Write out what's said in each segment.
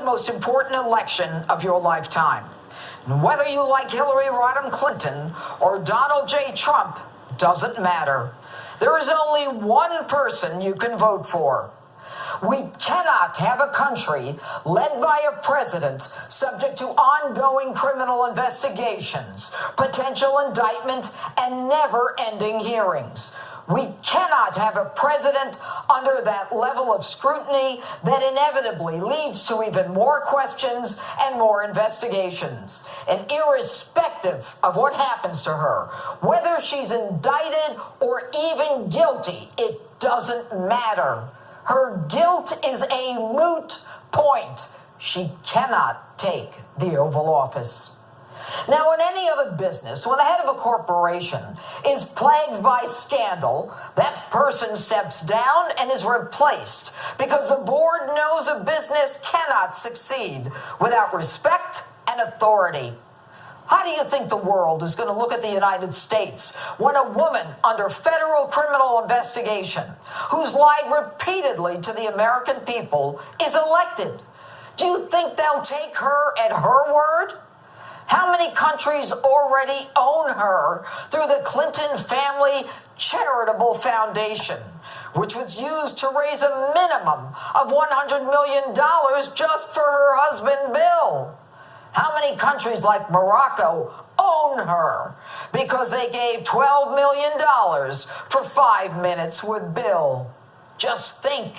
the most important election of your lifetime. And whether you like Hillary Rodham Clinton or Donald J. Trump doesn't matter. There is only one person you can vote for. We cannot have a country led by a president subject to ongoing criminal investigations, potential indictment, and never-ending hearings. We cannot have a president under that level of scrutiny that inevitably leads to even more questions and more investigations. And irrespective of what happens to her, whether she's indicted or even guilty, it doesn't matter. Her guilt is a moot point. She cannot take the Oval Office. Now, in any other business, when the head of a corporation is plagued by scandal, that person steps down and is replaced because the board knows a business cannot succeed without respect and authority. How do you think the world is going to look at the United States when a woman under federal criminal investigation, who's lied repeatedly to the American people, is elected? Do you think they'll take her at her word? How many countries already own her through the Clinton Family Charitable Foundation, which was used to raise a minimum of $100 million just for her husband, Bill? How many countries like Morocco own her because they gave $12 million for 5 minutes with Bill? Just think.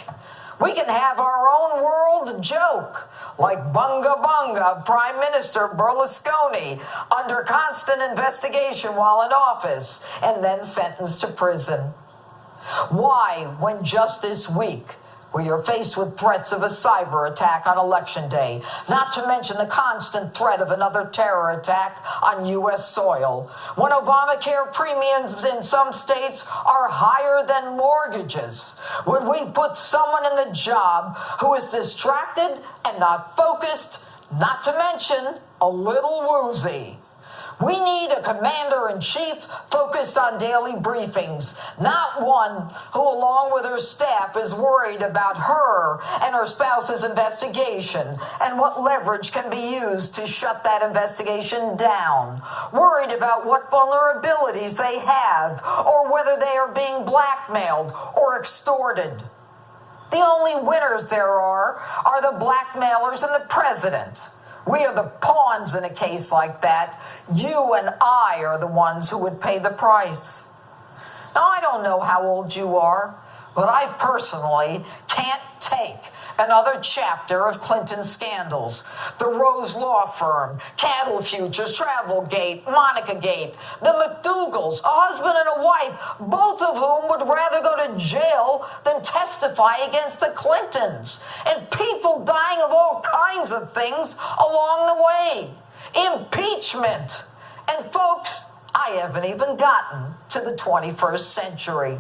We can have our own world joke, like Bunga Bunga Prime Minister Berlusconi under constant investigation while in office and then sentenced to prison. Why, when just this week we are faced with threats of a cyber attack on Election Day, not to mention the constant threat of another terror attack on U.S. soil, when Obamacare premiums in some states are higher than mortgages, would we put someone in the job who is distracted and not focused, not to mention a little woozy? We need a commander-in-chief focused on daily briefings, not one who, along with her staff, is worried about her and her spouse's investigation and what leverage can be used to shut that investigation down, worried about what vulnerabilities they have or whether they are being blackmailed or extorted. The only winners there are the blackmailers and the president. We are the pawns in a case like that. You and I are the ones who would pay the price. Now, I don't know how old you are, but I personally can't take another chapter of Clinton scandals. The Rose Law Firm, Cattle Futures, Travelgate, Monica Gate, the McDougalls, a husband and a wife, both of whom would rather go to jail than testify against the Clintons. And people dying of all kinds of things along the way. Impeachment. And folks, I haven't even gotten to the 21st century.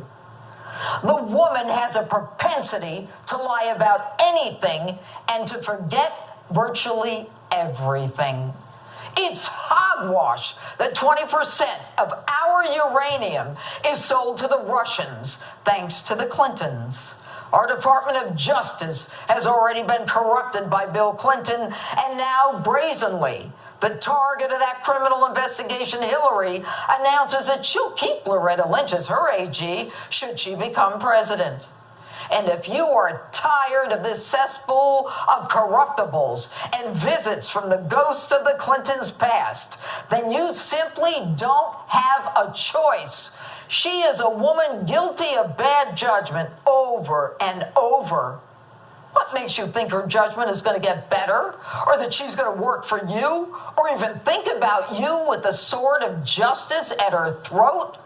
The woman has a propensity to lie about anything and to forget virtually everything. It's hogwash that 20% of our uranium is sold to the Russians, thanks to the Clintons. Our Department of Justice has already been corrupted by Bill Clinton, and now brazenly, the target of that criminal investigation, Hillary, announces that she'll keep Loretta Lynch as her AG should she become president. And if you are tired of this cesspool of corruptibles and visits from the ghosts of the Clintons' past, then you simply don't have a choice. She is a woman guilty of bad judgment over and over. What makes you think her judgment is going to get better, or that she's going to work for you, or even think about you with the sword of justice at her throat?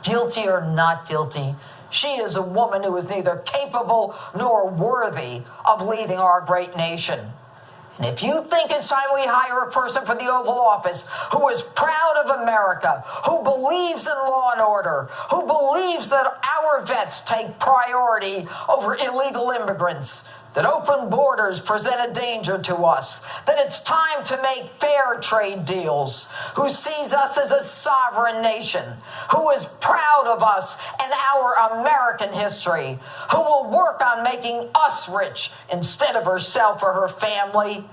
Guilty or not guilty, she is a woman who is neither capable nor worthy of leading our great nation. And if you think it's time we hire a person for the Oval Office who is proud of America, who believes in law and order, who believes that our vets take priority over illegal immigrants, that open borders present a danger to us, that it's time to make fair trade deals, who sees us as a sovereign nation, who is proud of us and our American history, who will work on making us rich instead of herself or her family,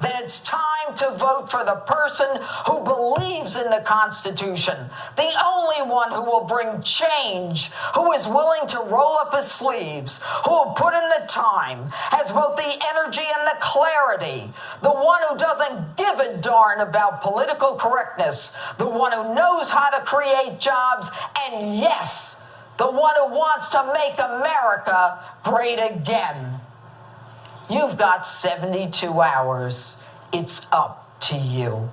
then it's time to vote for the person who believes in the Constitution, the only one who will bring change, who is willing to roll up his sleeves, who will put in the time, has both the energy and the clarity, the one who doesn't give a darn about political correctness, the one who knows how to create jobs, and yes, the one who wants to make America great again. You've got 72 hours. It's up to you.